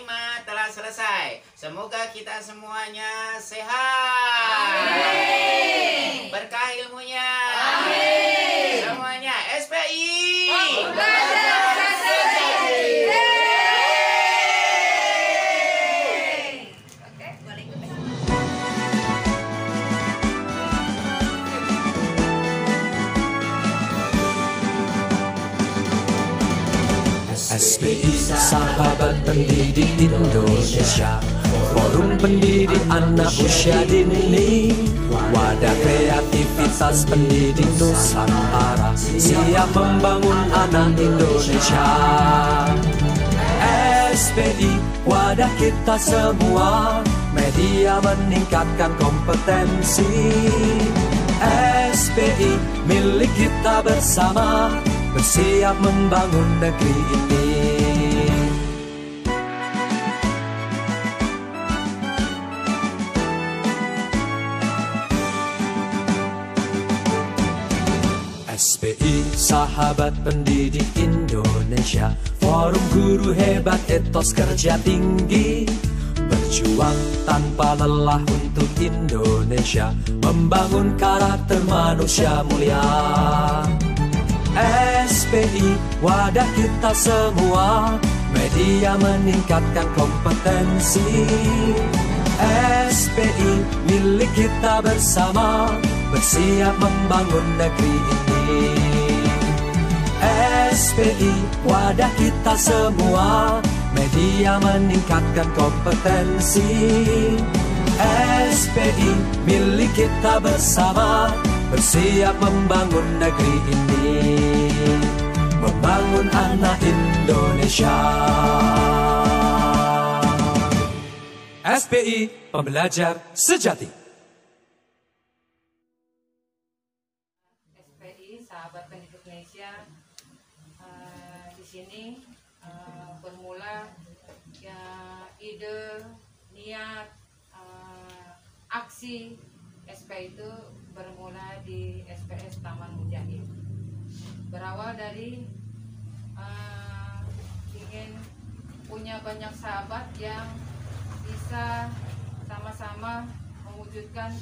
kelima telah selesai. Semoga kita semuanya sehat. Amin. Berkah ilmunya. Amin. Semuanya SPI. Pembelajar sejati. Oke, boleh ikut. SPI Sahabat Pendidik Indonesia, Forum Pendidik Anak Usia Dini, wadah kreativitas pendidik Nusantara, siap membangun anak Indonesia. SPI, wadah kita semua, media meningkatkan kompetensi. SPI, milik kita bersama, bersiap membangun negeri ini. SPI Sahabat Pendidik Indonesia, Forum Guru Hebat Etos Kerja Tinggi, berjuang tanpa lelah untuk Indonesia, membangun karakter manusia mulia. SPI, wadah kita semua, media meningkatkan kompetensi. SPI, milik kita bersama, bersiap membangun negeri ini. SPI, wadah kita semua, media meningkatkan kompetensi. SPI, milik kita bersama, bersiap membangun negeri ini, membangun anak Indonesia. SPI, pembelajar sejati. SPI Sahabat Pendidik Indonesia, di sini bermula ya, ide, niat, aksi SPI itu bermula di SPS Taman Mujahid. Berawal dari ingin punya banyak sahabat yang bisa sama-sama mewujudkan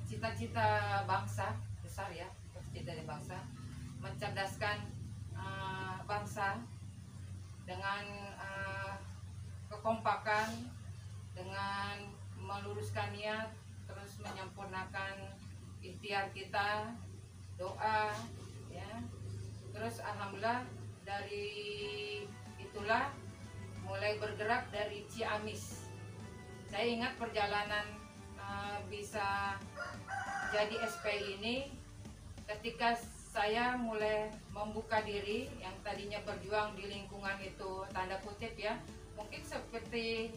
cita-cita bangsa besar ya, cita-cita dari bangsa, mencerdaskan bangsa dengan kekompakan, dengan meluruskan niat, terus menyempurnakan ikhtiar kita, doa ya. Terus alhamdulillah dari itulah mulai bergerak dari Ciamis. Saya ingat perjalanan bisa jadi SPI ini ketika saya mulai membuka diri, yang tadinya berjuang di lingkungan itu tanda kutip ya, mungkin seperti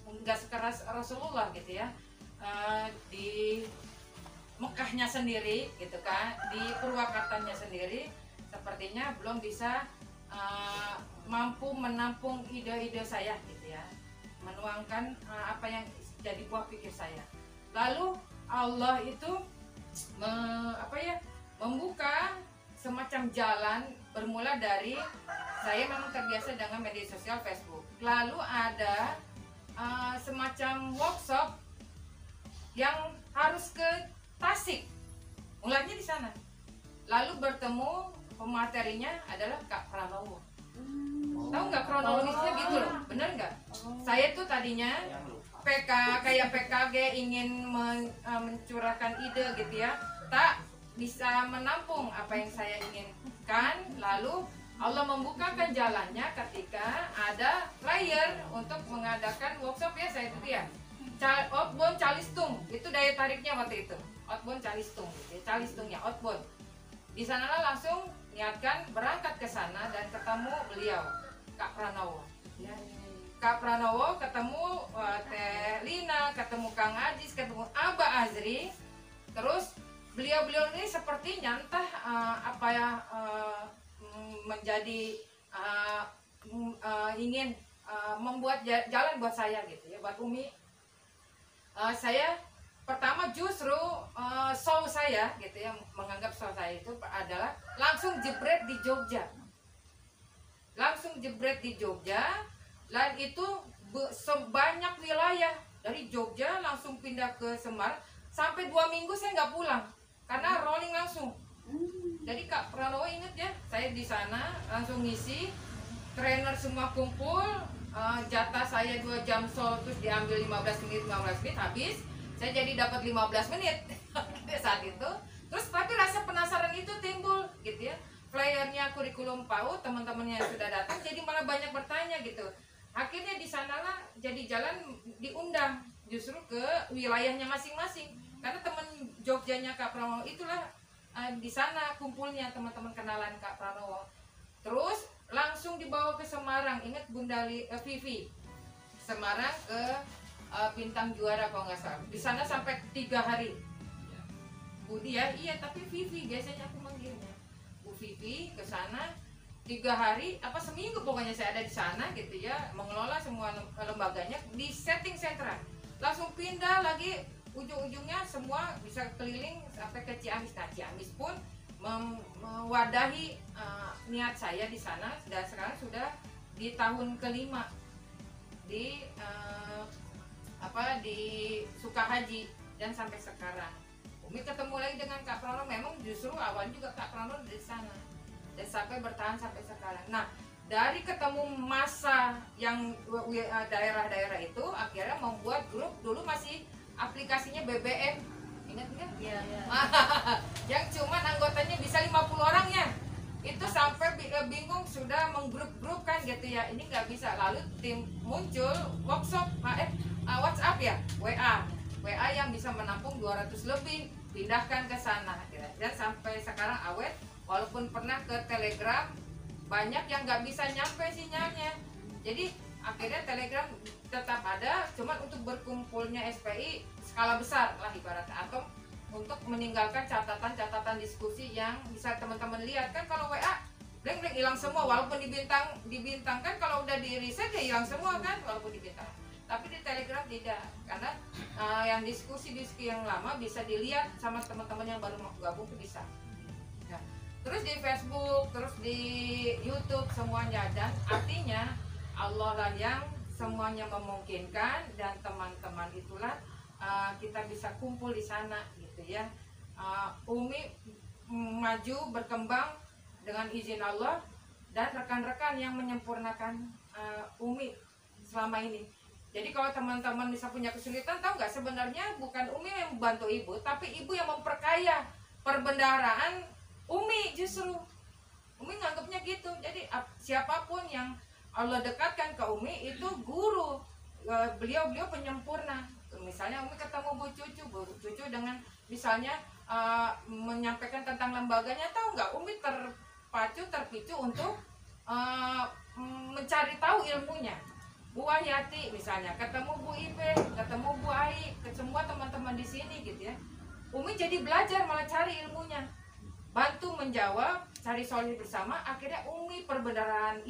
nggak sekeras Rasulullah gitu ya, di Mekahnya sendiri gitu kan, di Purwakartanya sendiri sepertinya belum bisa mampu menampung ide-ide saya gitu ya, menuangkan apa yang jadi buah pikir saya. Lalu Allah itu membuka semacam jalan, bermula dari saya memang terbiasa dengan media sosial Facebook. Lalu ada semacam workshop yang harus ke Tasik, mulanya di sana. Lalu bertemu pematerinya adalah Kak Pranowo. Tahu nggak kronologisnya gitu loh, bener nggak? Saya tuh tadinya kayak PKG ingin mencurahkan ide gitu ya, tak bisa menampung apa yang saya inginkan. Lalu Allah membukakan jalannya ketika ada flyer untuk mengadakan workshop ya, saya itu ya, outbound Calistung, itu daya tariknya waktu itu, outbound Calistung, gitu ya, Calistungnya outbound. Di sanalah langsung niatkan berangkat ke sana dan ketemu beliau, Kak Pranowo. Ya. Kak Pranowo ketemu Teh Lina, ketemu Kang Ajis, ketemu Abah Azri. Terus beliau-beliau ini sepertinya entah menjadi ingin membuat jalan buat saya gitu ya, buat Umi. Saya pertama justru soul saya gitu ya, menganggap soul saya itu adalah langsung jebret di Jogja. Dan itu sebanyak wilayah dari Jogja langsung pindah ke Semarang. Sampai 2 minggu saya nggak pulang karena rolling langsung. Jadi Kak Pranowo inget ya, saya di sana langsung ngisi, trainer semua kumpul, jatah saya 2 jam sol terus diambil 15 menit habis, saya jadi dapat 15 menit saat itu. Terus tapi rasa penasaran itu timbul gitu ya, flyernya kurikulum PAUD, teman-temannya yang sudah datang jadi malah banyak bertanya gitu. Akhirnya di sanalah jadi jalan diundang justru ke wilayahnya masing-masing, karena teman Jogjanya Kak Pranowo itulah di sana kumpulnya teman-teman kenalan Kak Pranowo. Terus langsung dibawa ke Semarang, ingat Bunda Vivi, Semarang ke Bintang Juara kalau nggak salah. Di sana sampai 3 hari. Budi ya, iya tapi Vivi biasanya aku manggilnya. Bu Vivi ke sana 3 hari, apa seminggu pokoknya saya ada di sana gitu ya, mengelola semua lembaganya di setting sentra. Langsung pindah lagi, ujung-ujungnya semua bisa keliling sampai ke Ciamis. Nah Ciamis pun mewadahi niat saya di sana, dan sekarang sudah di tahun kelima di di Sukahaji dan sampai sekarang. Umi ketemu lagi dengan Kak Pranowo, memang justru awal juga Kak Pranowo di sana dan sampai bertahan sampai sekarang. Nah dari ketemu masa yang daerah-daerah itu akhirnya membuat grup, dulu masih aplikasinya BBM, ingat nggak? Iya. Yang cuman anggotanya bisa 50 orang ya, itu sampai bingung sudah menggrup-grup kan gitu ya, ini nggak bisa. Lalu tim muncul workshop WhatsApp ya, WA yang bisa menampung 200 lebih, pindahkan ke sana gitu. Dan sampai sekarang awet, walaupun pernah ke Telegram banyak yang nggak bisa nyampe sinyalnya, jadi akhirnya Telegram tetap ada, cuman untuk berkumpulnya SPI skala besar lah ibaratnya, atau untuk meninggalkan catatan-catatan diskusi yang bisa teman-teman lihat. Kan kalau WA blank hilang semua, walaupun dibintang kan, kalau udah di reset ya hilang semua kan walaupun dibintang. Tapi di Telegram tidak, karena yang diskusi yang lama bisa dilihat sama teman-teman yang baru mau gabung bisa. Nah, terus di Facebook, terus di YouTube semuanya, dan artinya Allah lah yang semuanya memungkinkan, dan teman-teman itulah kita bisa kumpul di sana gitu ya. Umi maju berkembang dengan izin Allah dan rekan-rekan yang menyempurnakan Umi selama ini. Jadi kalau teman-teman bisa punya kesulitan, tahu nggak, sebenarnya bukan Umi yang membantu ibu, tapi ibu yang memperkaya perbendaharaan Umi justru. Umi nganggapnya gitu. Jadi siapapun yang Allah dekatkan ke Umi itu guru, beliau penyempurna. Misalnya Umi ketemu Bu Cucu dengan misalnya menyampaikan tentang lembaganya, tahu nggak, Umi terpicu untuk mencari tahu ilmunya. Bu Wahyati misalnya ketemu Bu Ipe, ketemu Bu Ai, semua teman-teman di sini gitu ya. Umi jadi belajar, malah cari ilmunya, bantu menjawab, cari solusi bersama. Akhirnya Umi perbendaharaan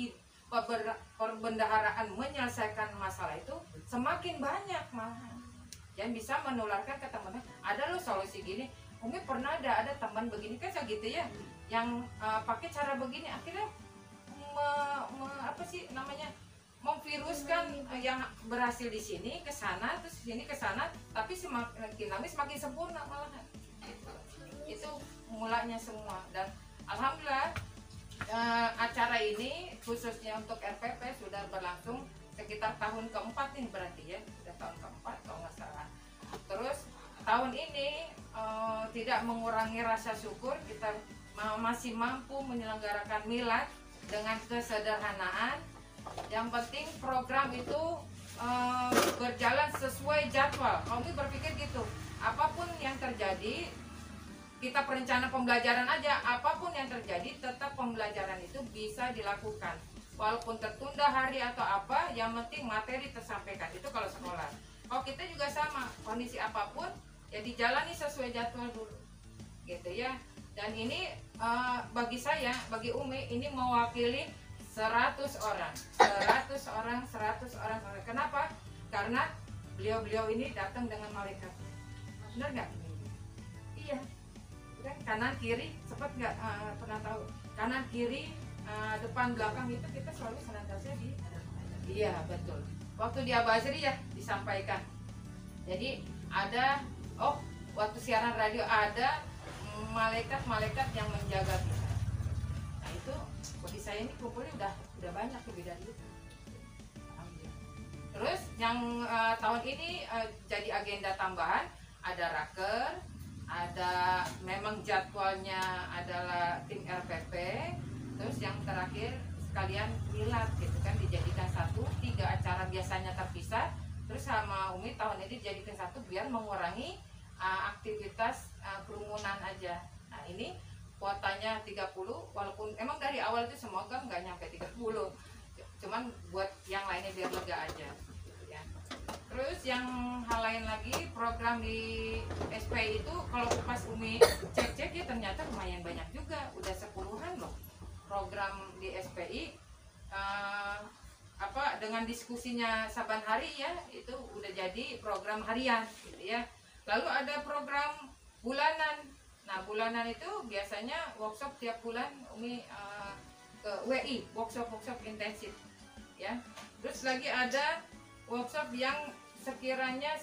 menyelesaikan masalah itu semakin banyak malahan, dan bisa menularkan ke teman-teman. Ada loh solusi gini, Umi pernah ada teman begini kan gitu ya, yang pakai cara begini, akhirnya memviruskan yang berhasil di sini ke sana, terus sini ke sana, tapi semakin sempurna malahan. Itu mulanya semua. Dan alhamdulillah acara ini khususnya untuk RPP sudah berlangsung sekitar tahun keempat nih berarti ya, sudah tahun keempat kalau nggak salah. Terus tahun ini tidak mengurangi rasa syukur, kita masih mampu menyelenggarakan milad dengan kesederhanaan. Yang penting program itu berjalan sesuai jadwal. Kami berpikir gitu, apapun yang terjadi, kita perencana pembelajaran aja, apapun yang terjadi tetap pembelajaran itu bisa dilakukan, walaupun tertunda hari atau apa, yang penting materi tersampaikan. Itu kalau sekolah. Kalau kita juga sama, kondisi apapun ya dijalani sesuai jadwal dulu gitu ya. Dan ini bagi saya, bagi Umi, ini mewakili 100 orang. Kenapa? Karena beliau ini datang dengan malaikat. Benar nggak? Iya. Kan kanan kiri, sempat nggak pernah tahu? Kanan kiri, depan belakang itu kita selalu senantiasa di Iya betul. Waktu di Abazri ya disampaikan. Jadi ada waktu siaran radio ada malaikat-malaikat yang menjaga kita. Nah itu bagi saya ini kumpulnya udah banyak lebih dari itu. Terus yang tahun ini jadi agenda tambahan ada raker, ada memang jadwalnya adalah tim RPP, terus yang terakhir sekalian milad gitu kan, dijadikan 3 acara biasanya terpisah, terus sama Umi tahun ini dijadikan 1 biar mengurangi aktivitas kerumunan aja. Nah ini kuotanya 30, walaupun emang dari awal itu semoga nggak nyampe 30, cuman buat yang lainnya biar lega aja gitu ya. Terus yang hal lain lagi, program di SPI itu kalau pas Umi cek-cek ya ternyata lumayan banyak juga, udah 10-an loh program di SPI. Dengan diskusinya saban hari ya, itu udah jadi program harian gitu ya. Lalu ada program bulanan. Nah bulanan itu biasanya workshop tiap bulan Umi ke WI, workshop intensif ya. Terus lagi ada workshop yang sekiranya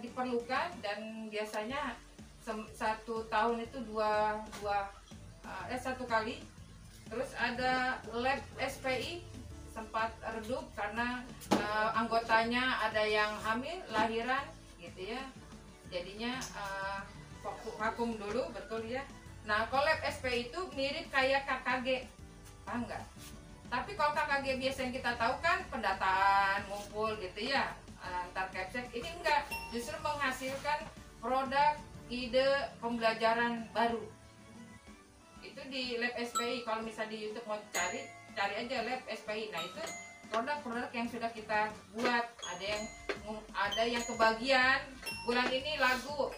diperlukan dan biasanya 1 tahun itu 1 kali. Terus ada lab SPI sempat redup karena anggotanya ada yang hamil, lahiran gitu ya. Jadinya vakum dulu, betul ya. Nah, kalau lab SPI itu mirip kayak KKG, paham nggak? Tapi kalau KKG biasa yang kita tahu kan pendataan, ngumpul gitu ya, antar capsek. Ini enggak, justru menghasilkan produk, ide, pembelajaran baru. Itu di lab SPI. Kalau misalnya di YouTube mau cari aja lab SPI. Nah itu produk-produk yang sudah kita buat. Ada yang kebagian bulan ini lagu,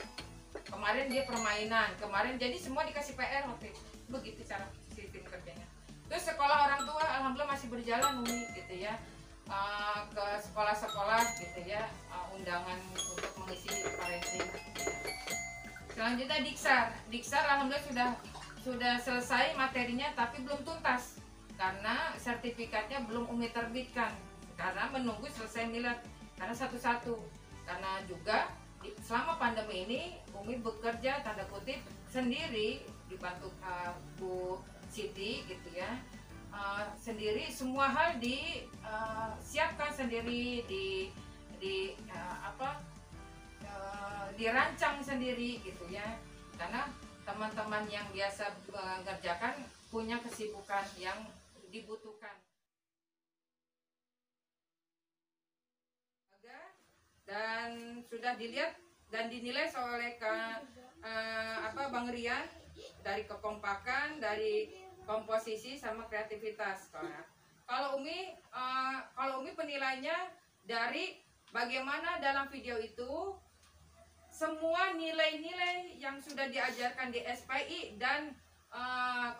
kemarin dia permainan, kemarin jadi semua dikasih PR waktu itu. Begitu cara sistem kerjanya. Terus sekolah orang tua alhamdulillah masih berjalan Umi gitu ya, ke sekolah-sekolah gitu ya, undangan untuk mengisi parenting. Selanjutnya Diksar alhamdulillah sudah selesai materinya tapi belum tuntas karena sertifikatnya belum Umi terbitkan karena menunggu selesai milad, karena satu-satu. Karena juga selama pandemi ini Umi bekerja tanda kutip sendiri, dibantu Bu Siti gitu ya, sendiri, semua hal disiapkan sendiri, dirancang sendiri gitu ya, karena teman-teman yang biasa mengerjakan punya kesibukan yang dibutuhkan. Dan sudah dilihat dan dinilai oleh Bang Rian dari kekompakan, dari komposisi sama kreativitas. Kalau Umi penilainya dari bagaimana dalam video itu semua nilai-nilai yang sudah diajarkan di SPI dan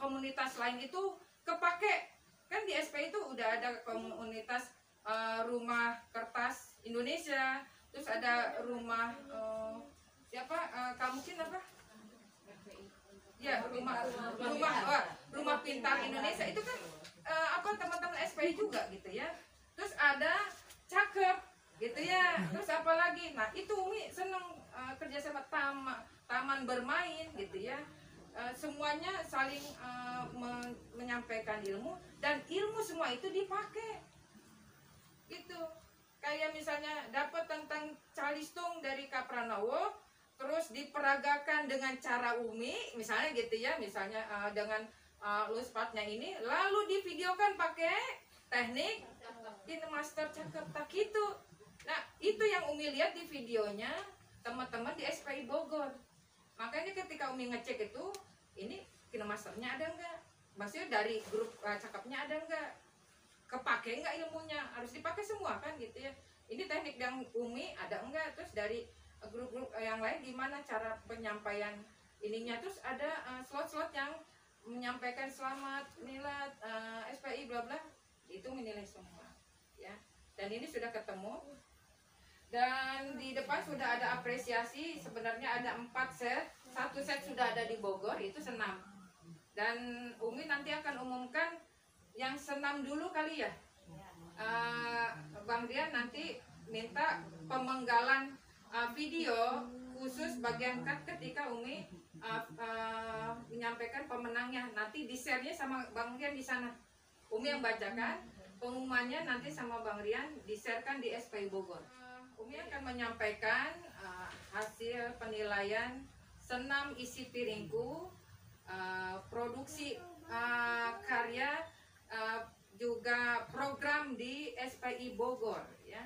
komunitas lain itu kepake. Kan di SPI itu udah ada komunitas rumah kertas Indonesia, terus ada rumah Kamukin apa? Ya, rumah pintar Indonesia itu kan teman-teman SPI juga gitu ya. Terus ada cakep gitu ya. Terus apa lagi? Nah, itu Umi seneng kerjasama taman bermain gitu ya. Semuanya saling menyampaikan ilmu dan ilmu semua itu dipakai gitu. Kayak misalnya dapat tentang calistung dari Kak Pranowo, terus diperagakan dengan cara Umi misalnya gitu ya, misalnya dengan luspatnya ini, lalu divideokan pakai teknik KineMaster cakep tak gitu. Nah itu yang Umi lihat di videonya teman-teman di SPI Bogor. Makanya ketika Umi ngecek itu, ini KineMasternya ada enggak, maksudnya dari grup cakepnya ada enggak, kepake enggak ilmunya, harus dipakai semua kan gitu ya. Ini teknik yang Umi ada enggak, terus dari grup-grup yang lain gimana cara penyampaian ininya, terus ada slot-slot yang menyampaikan selamat milad SPI bla bla, itu menilai semua ya. Dan ini sudah ketemu. Dan di depan sudah ada apresiasi, sebenarnya ada 4 set. 1 set sudah ada di Bogor, itu senam. Dan Umi nanti akan umumkan yang senam dulu kali ya. Bang Rian nanti minta pemenggalan video khusus bagian cut ketika Umi menyampaikan pemenangnya. Nanti di-share-nya sama Bang Rian di sana. Umi yang bacakan, pengumumannya nanti sama Bang Rian di-sharekan di SPI Bogor. Umi akan menyampaikan hasil penilaian senam isi piringku, produksi karya, juga program di SPI Bogor ya.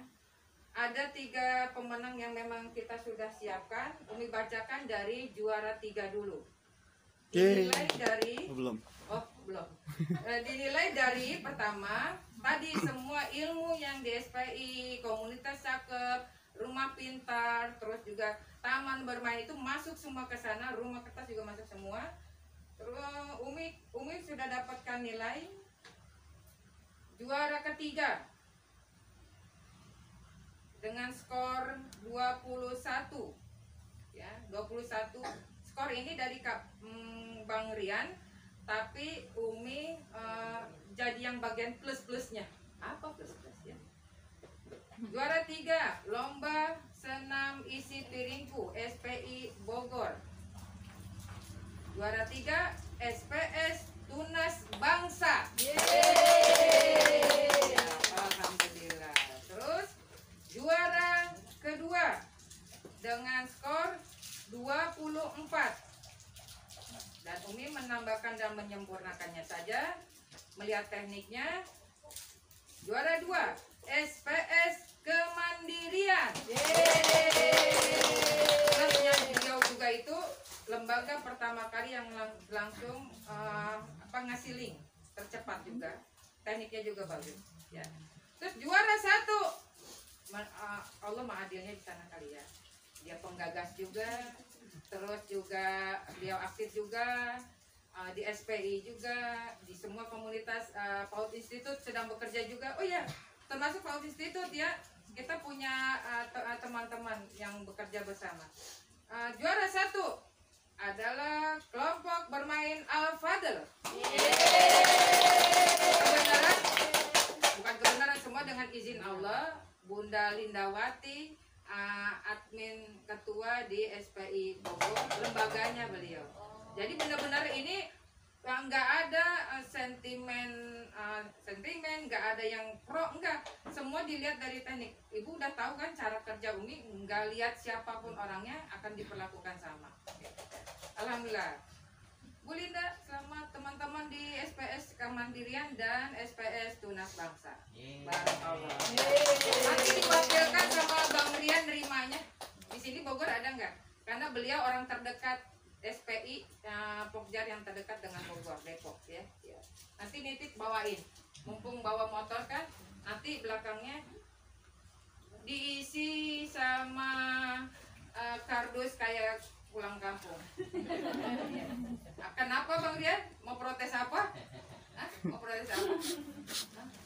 Ada 3 pemenang yang memang kita sudah siapkan. Umi bacakan dari juara 3 dulu. Dinilai dari belum. Dinilai dari pertama, tadi semua ilmu yang di SPI, komunitas cakep, rumah pintar, terus juga taman bermain itu masuk semua ke sana, rumah kertas juga masuk semua. Terus Umi sudah dapatkan nilai juara ketiga dengan skor 21 ya, 21. Skor ini dari Bang Rian, tapi Umi jadi yang bagian plus-plusnya. Apa plus-plusnya? Juara 3 lomba senam isi piringku SPI Bogor. Juara 3 SPS Tunas Bangsa. Alhamdulillah. Terus juara kedua dengan skor 24. Dan Umi menambahkan dan menyempurnakannya saja. Melihat tekniknya. Juara 2 SPS Kemandirian. Terusnya beliau juga itu lembaga pertama kali yang langsung ngasih link tercepat juga, tekniknya juga bagus ya. Terus juara 1 Allah adilnya di sana kali ya, dia penggagas juga, terus juga beliau aktif juga di SPI juga, di semua komunitas. PAUD Institute sedang bekerja juga. Oh ya, termasuk PAUD Institute ya, kita punya teman-teman yang bekerja bersama. Juara 1 adalah kelompok bermain Al-Fadl. Kebenaran, bukan kebenaran, semua dengan izin Allah. Bunda Lindawati, admin ketua di SPI Bogor, lembaganya beliau. Jadi benar-benar ini nggak ada sentimen, nggak ada yang pro, enggak. Semua dilihat dari teknik. Ibu udah tahu kan cara kerja Umi, nggak lihat siapapun orangnya akan diperlakukan sama. Alhamdulillah. Bu Linda, selamat teman-teman di SPS Kemandirian dan SPS Tunas Bangsa. Barakallah. Nanti diwakilkan sama Bang Rian nerimanya. Di sini Bogor ada nggak? Karena beliau orang terdekat SPI, Pokjar yang terdekat dengan Bogor, Depok ya. Nanti nitip bawain. Mumpung bawa motor kan, nanti belakangnya diisi sama kardus kayak pulang kampung. Kenapa Bang Rian? Mau protes apa? Hah? Mau protes apa?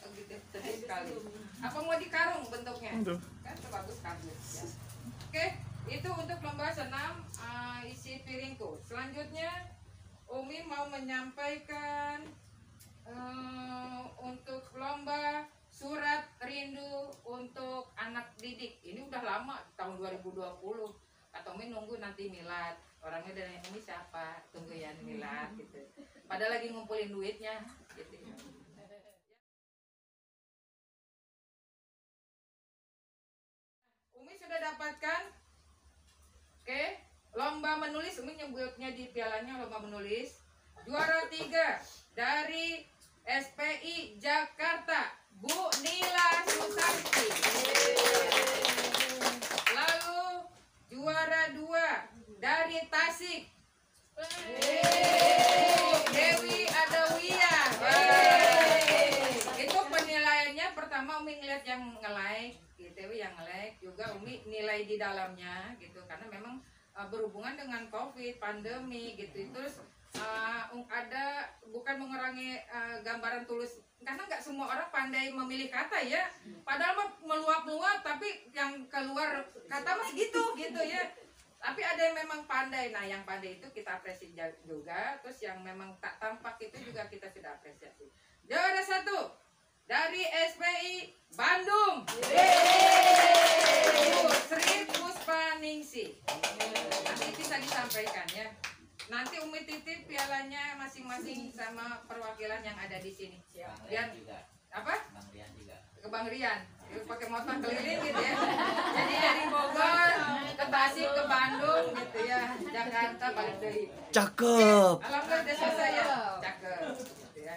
Oh gitu, sedih sekali. Apa mau dikarung bentuknya? Kan bagus kardus ya. Oke, itu untuk lomba senam isi piringku. Selanjutnya Umi mau menyampaikan untuk lomba surat rindu untuk anak didik. Ini udah lama, tahun 2020. Atau Umi nunggu nanti milad. Orangnya dari ini siapa? Tunggu ya milad gitu. Padahal lagi ngumpulin duitnya gitu. Umi sudah dapatkan. Oke, lomba menulis. Umi nyebutnya di pialanya lomba menulis. Juara 3 dari SPI Jakarta, Bu Nila Susanti. Lalu juara 2 dari Tasik, Dewi Adawia. Itu penilaiannya pertama Umi ngeliat yang nge-like, Dewi yang nge-like juga Umi nilai di dalamnya gitu, karena memang berhubungan dengan COVID, pandemi gitu. Terus ada bukan mengurangi gambaran tulus, karena nggak semua orang pandai memilih kata ya. Padahal mah meluap-luap, tapi yang keluar kata mah segitu gitu ya. Tapi ada yang memang pandai. Nah, yang pandai itu kita apresiasi juga. Terus yang memang tak tampak itu juga kita sudah apresiasi. Juara 1 dari SPI Bandung. Ibu Sri Puspaningsih. Nanti bisa disampaikan ya. Nanti Umi titip pialanya masing-masing sama perwakilan yang ada di sini. Biar apa? Ke Bang Rian. Pakai motor keliling gitu ya. Jadi dari Bogor ke Tasik ke Bandung gitu ya. Jakarta balik dari. Cakep. Alhamdulillah udah selesai ya. Cakep gitu ya.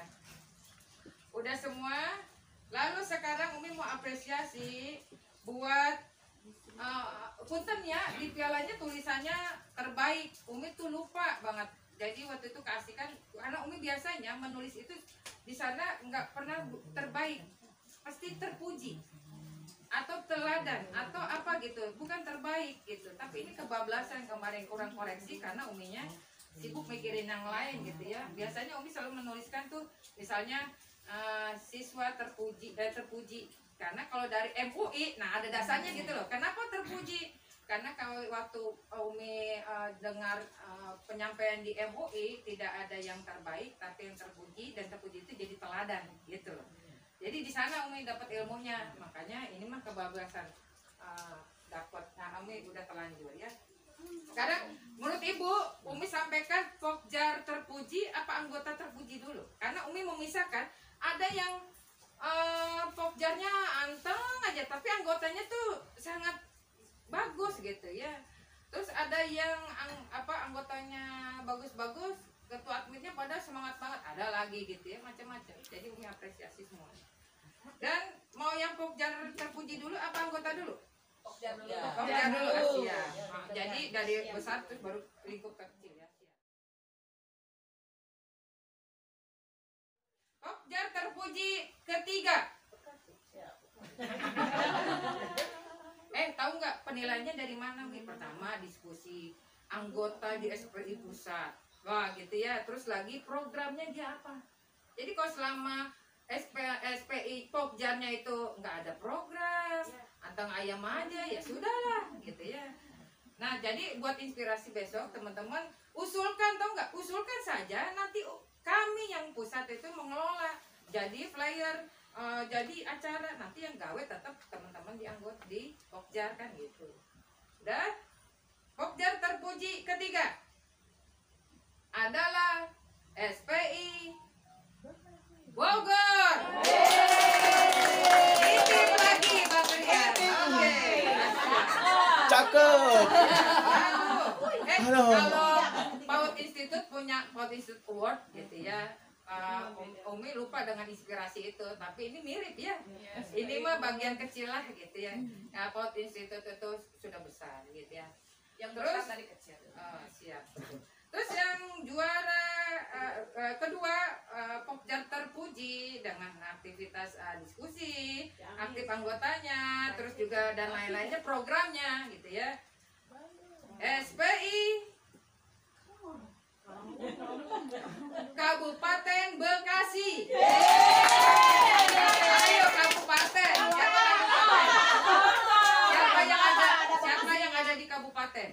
Udah semua. Lalu sekarang Umi mau apresiasi buat punten ya, di pialanya tulisannya terbaik. Umi tuh lupa banget. Jadi waktu itu kasihkan, karena Umi biasanya menulis itu di sana nggak pernah terbaik, pasti terpuji atau teladan atau apa gitu, bukan terbaik gitu. Tapi ini kebablasan kemarin kurang koreksi karena Uminya sibuk mikirin yang lain gitu ya. Biasanya Umi selalu menuliskan tuh misalnya siswa terpuji karena kalau dari MUI, nah ada dasarnya gitu loh. Kenapa terpuji? Karena kalau waktu Umi dengar penyampaian di MUI tidak ada yang terbaik, tapi yang terpuji, dan terpuji itu jadi teladan gitu loh. Jadi di sana Umi dapat ilmunya, makanya ini mah kebablasan dapat. Nah Umi udah telanjur ya. Sekarang menurut Ibu, Umi sampaikan Pokjar terpuji apa anggota terpuji dulu? Karena Umi memisahkan, ada yang Pokjarnya anteng aja, tapi anggotanya tuh sangat bagus gitu ya. Terus ada yang anggotanya bagus-bagus, ketua adminnya pada semangat banget, ada lagi gitu ya, macam-macam. Jadi Umi apresiasi semua. Dan mau yang Pokjar terpuji dulu apa anggota dulu? Pokjar dulu. Pokjar dulu, Asia. Jadi dari besar terus baru lingkup kecil ya. Pokjar terpuji ketiga. Tahu nggak penilaiannya dari mana nih? Pertama diskusi anggota di SPI pusat, wah gitu ya. Terus lagi programnya dia apa? Jadi kalau selama SPI Pokjarnya itu nggak ada program, anteng ayam aja ya sudahlah gitu ya. Nah jadi buat inspirasi besok teman-teman usulkan, tau nggak? Usulkan saja, nanti kami yang pusat itu mengelola. Jadi flyer, jadi acara, nanti yang gawe tetap teman-teman di anggota di Pokjar kan gitu. Udah, Pokjar terpuji ketiga adalah SPI Bogor. Titip lagi Bang Rian. Oke. Cakep. Kalau PAUD Institute punya PAUD Institute Award gitu ya. Umi lupa dengan inspirasi itu, tapi ini mirip ya. Ini mah bagian kecil lah gitu ya. Nah, PAUD Institute itu sudah besar gitu ya. Yang terus dari kecil. Siap. Terus yang juara kedua Pokjar terpuji dengan aktivitas diskusi, aktif anggotanya, terus juga dan lain-lainnya programnya gitu ya. SPI Kabupaten Bekasi. Ayo Kabupaten. Siapa yang ada di kabupaten?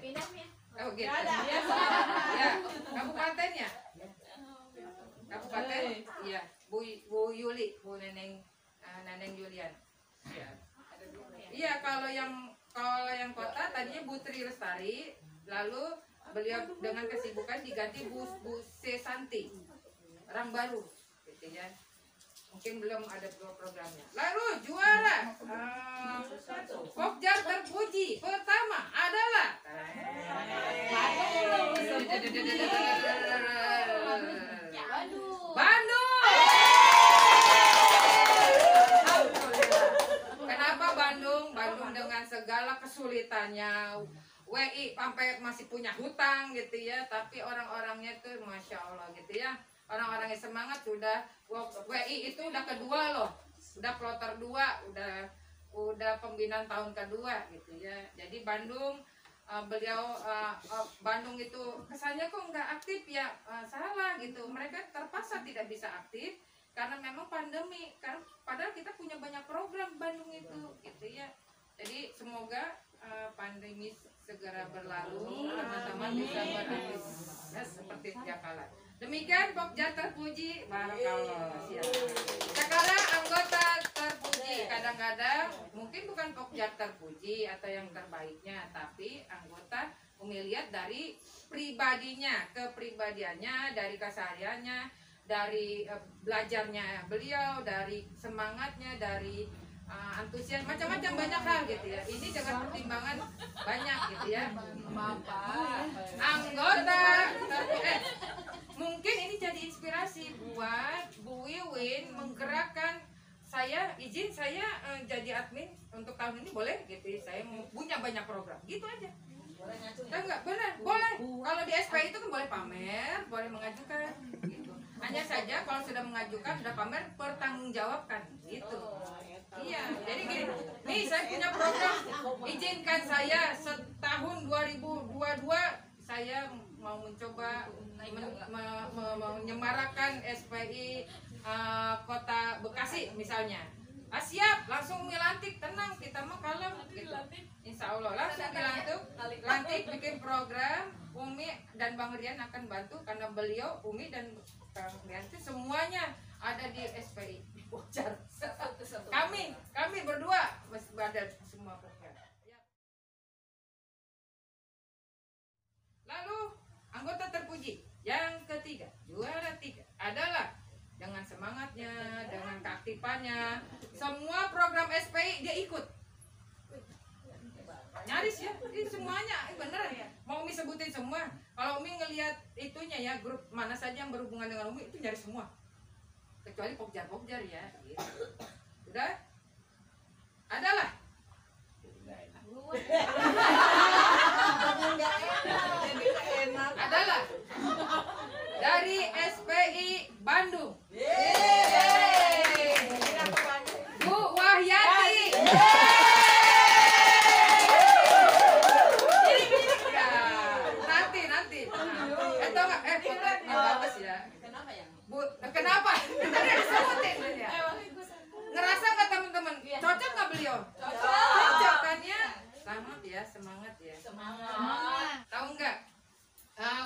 Oh gitu. Ya, kabupatennya. Kabupaten. Iya, Bu Yuli, Bu Neneng Julian. Iya, kalau yang kota tadinya Bu Tri Lestari, lalu beliau dengan kesibukan diganti Bu C Santi, orang baru gitu ya. Mungkin belum ada programnya. Lalu juara Pokjar terpuji pertama adalah Bandung. Kenapa Bandung? Bandung dengan segala kesulitannya, WI sampai masih punya hutang gitu ya, tapi orang-orangnya tuh masya Allah gitu ya. Orang-orangnya semangat, sudah WI itu udah kedua loh, udah kloter 2, udah pembinaan tahun kedua gitu ya. Jadi Bandung Bandung itu kesannya kok nggak aktif ya, salah gitu. Mereka terpaksa tidak bisa aktif karena memang pandemi. Karena padahal kita punya banyak program Bandung itu gitu ya. Jadi semoga pandemi segera berlalu, teman-teman bisa beraktivitas seperti sedia kala. Demikian Pokjar terpuji, barakallah. Sekarang anggota terpuji, kadang kadang-kadang mungkin bukan Pokja terpuji atau yang terbaiknya, tapi anggota Umi lihat dari pribadinya, kepribadiannya, dari kesehariannya, dari belajarnya beliau, dari semangatnya, dari antusias, macam-macam banyak hal gitu ya. Ini dengan pertimbangan banyak gitu ya. Anggota mungkin ini jadi inspirasi buat Bu Wiwin menggerakkan saya, izin saya jadi admin untuk tahun ini, boleh gitu. Saya mau punya banyak program, gitu aja. Enggak benar, boleh. Kalau di SPI itu kan boleh pamer, boleh mengajukan gitu. Hanya saja kalau sudah mengajukan, sudah pamer, pertanggungjawabkan gitu. Iya, jadi gini, nih saya punya program, izinkan saya setahun 2022 saya mau mencoba menyemarakan SPI Kota Bekasi misalnya. Siap, langsung milantik, tenang, kita mah kalem gitu. Insya Allah langsung dilantik, bikin program. Umi dan Bang Rian akan bantu karena beliau, Umi dan Bang Rian itu semuanya ada di SPI. Wajar. Kami berdua ada semua program. Lalu anggota terpuji yang ketiga, juara 3 adalah dengan semangatnya, dengan keaktifannya, semua program SPI dia ikut. Nyaris ya, ini semuanya bener ya. Mau Umi sebutin semua. Kalau Umi ngelihat itunya ya, grup mana saja yang berhubungan dengan Umi itu nyaris semua. Kecuali Pokjar ya. Gitu. Udah? Adalah adalah dari SPI Bandung. Bu Wahyati. Nanti. Atau enggak? Bagus ya. Bu, kenapa? Tadi disebutin ya. Ngerasa nggak teman-teman? Cocok nggak beliau? Cocok kan ya? Semangat ya. Tahu nggak?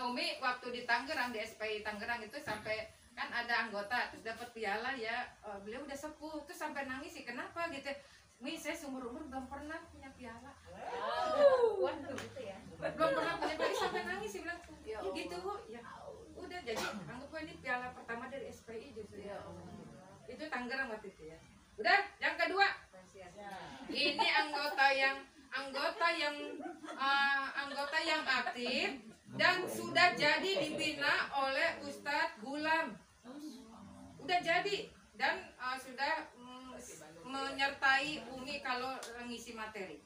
Umi waktu di Tangerang, di SPI Tangerang itu sampai kan ada anggota terus dapat piala ya, beliau udah sepuh terus sampai nangis sih, kenapa gitu? Umi, saya seumur-umur belum pernah punya piala. Gitu ya. Belum pernah punya piala, sampai nangis sih bilang gitu Bu. Ya udah, jadi anggap ini piala pertama dari SPI justru ya. Itu Tangerang waktu itu ya. Udah, yang kedua. Ini anggota yang aktif dan sudah jadi dibina oleh Ustadz Gulam. Udah jadi dan sudah menyertai Umi kalau ngisi materi.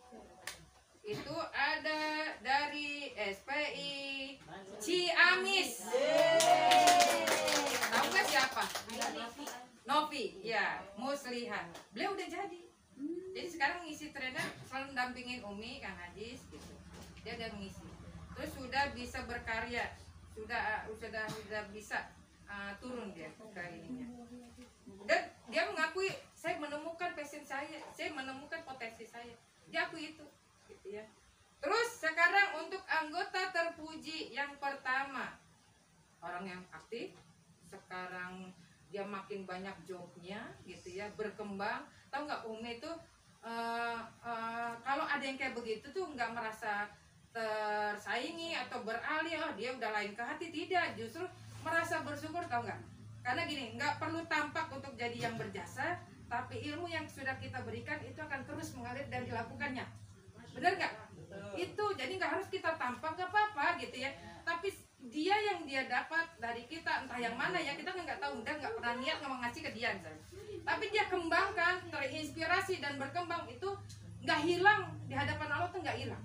Itu ada dari SPI Ciamis. Tahu nggak siapa? Novi, ya, Muslihan. Beliau udah jadi. Jadi sekarang ngisi trainer selalu mendampingin Umi, Kang Hadis gitu. Dia udah mengisi. Terus sudah bisa berkarya, sudah bisa turun dia ke ininya. Dan dia mengakui, saya menemukan passion saya menemukan potensi saya. Dia akui itu, gitu ya. Terus sekarang untuk anggota terpuji yang pertama, orang yang aktif, sekarang dia makin banyak jobnya, gitu ya, berkembang. Tahu nggak, Umi itu kalau ada yang kayak begitu tuh nggak merasa tersaingi atau beralih, dia udah lain ke hati, tidak, justru merasa bersyukur, tahu nggak? Karena gini, nggak perlu tampak untuk jadi yang berjasa, tapi ilmu yang sudah kita berikan itu akan terus mengalir dan dilakukannya, benar nggak? Itu jadi nggak harus kita tampak, nggak apa-apa gitu ya, tapi dia yang dia dapat dari kita entah yang mana ya, kita nggak tahu, udah nggak pernah niat nggak ngasih ke dia misalnya. Tapi dia kembangkan, terinspirasi dan berkembang, itu nggak hilang di hadapan Allah, tuh nggak hilang.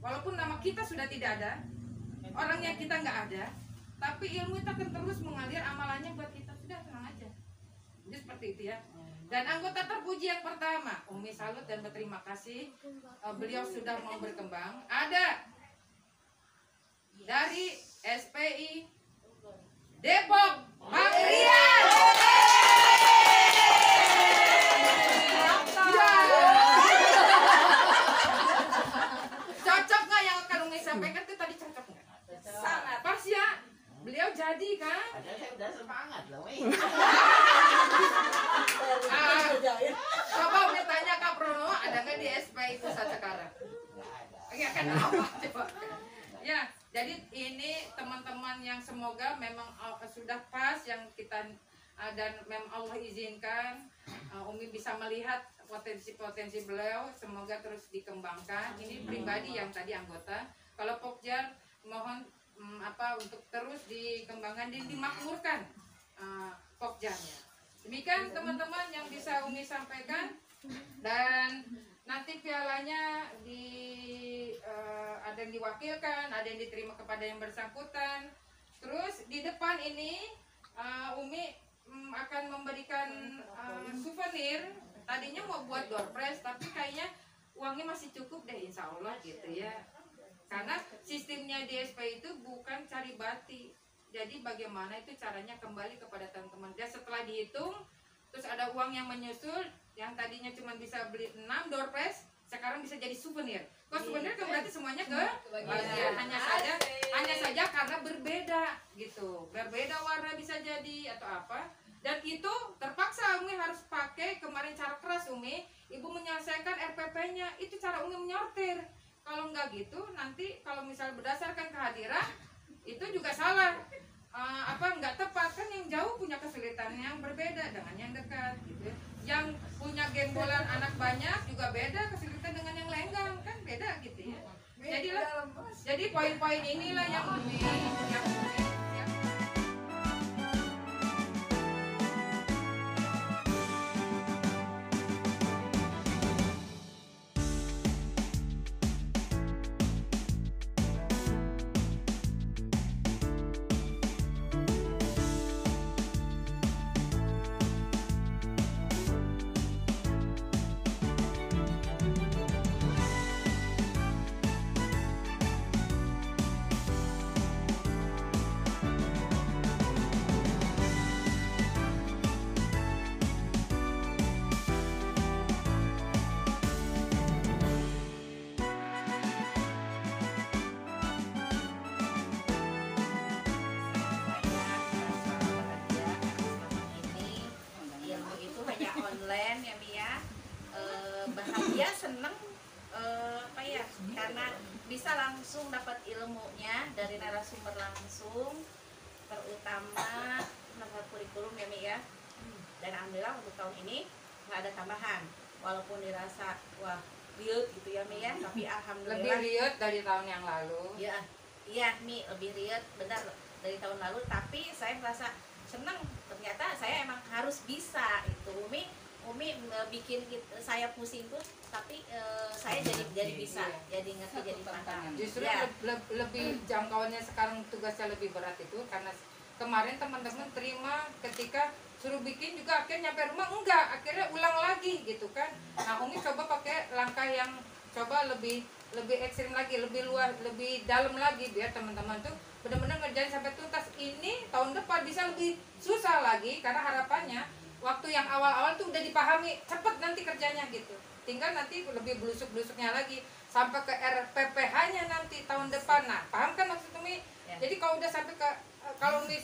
Walaupun nama kita sudah tidak ada, orangnya kita nggak ada, tapi ilmu itu akan terus mengalir, amalannya buat kita, sudah tenang aja. Jadi seperti itu ya. Dan anggota terpuji yang pertama, Umi salut dan berterima kasih, beliau sudah mau berkembang. Ada dari SPI Depok, Bang Rian. Cocok nggak yang akan Umi sampaikan itu tadi, cocok nggak? Sangat. Pas ya, beliau jadi kan? Padahal saya udah semangat loh, menanyakan apa coba. Ya, jadi ini teman-teman yang semoga memang sudah pas yang kita dan memang Allah izinkan Umi bisa melihat potensi-potensi beliau, semoga terus dikembangkan. Ini pribadi yang tadi anggota. Kalau Pokja mohon untuk terus dikembangkan dan dimakmurkan Pokjanya. Demikian teman-teman yang bisa Umi sampaikan, dan nanti pialanya ada yang diwakilkan, ada yang diterima kepada yang bersangkutan. Terus di depan ini Umi akan memberikan souvenir. Tadinya mau buat door prize, tapi kayaknya uangnya masih cukup deh, insya Allah gitu ya. Karena sistemnya DSP itu bukan cari bati. Jadi bagaimana itu caranya kembali kepada teman-teman. Dan setelah dihitung, terus ada uang yang menyusul, yang tadinya cuma bisa beli 6 door prize, sekarang bisa jadi souvenir. Kalau souvenir kan berarti semuanya ke bagian. Hanya saja karena berbeda gitu. Berbeda warna bisa jadi atau apa. Dan itu terpaksa Umi harus pakai kemarin cara keras Umi. Ibu menyelesaikan RPP-nya, itu cara Umi menyortir. Kalau enggak gitu, nanti kalau misalnya berdasarkan kehadiran, itu juga salah. Enggak tepat kan, yang jauh punya kesulitan yang berbeda dengan yang dekat gitu. Yang punya gembolan anak banyak juga beda kesulitan dengan yang lenggang, kan beda gitu ya. Jadi poin-poin inilah yang bahagia, seneng karena bisa langsung dapat ilmunya dari narasumber langsung, terutama menurut kurikulum ya Mi ya. Dan alhamdulillah untuk tahun ini nggak ada tambahan, walaupun dirasa wah riut gitu ya Mi ya, tapi alhamdulillah lebih riut dari tahun yang lalu. Iya Mi, lebih riut benar dari tahun lalu, tapi saya merasa senang, ternyata saya emang harus bisa itu. Umi bikin saya pusing tuh, tapi saya jadi bisa, jadi ngerti, jadi paham. Justru lebih jangkauannya sekarang tugasnya lebih berat itu karena kemarin teman-teman terima ketika suruh bikin juga akhirnya nyampe rumah enggak, akhirnya ulang lagi gitu kan. Nah Umi coba pakai langkah yang coba lebih ekstrim lagi, lebih luas, lebih dalam lagi biar teman-teman tuh benar-benar ngerjain sampai tuntas. Ini tahun depan bisa lebih susah lagi karena harapannya waktu yang awal-awal tuh udah dipahami cepet nanti kerjanya gitu. Tinggal nanti lebih belusuk-belusuknya lagi sampai ke RPPH-nya nanti tahun depan. Nah, paham kan maksud Umi? Ya. Jadi kalau udah sampai ke kalau Umi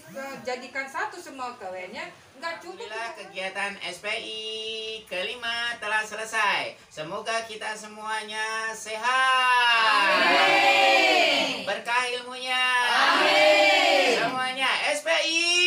jadikan satu semua KW-nya nggak cukup. Alhamdulillah kegiatan SPI kelima telah selesai. Semoga kita semuanya sehat. Amin. Berkah ilmunya. Amin. Semuanya SPI.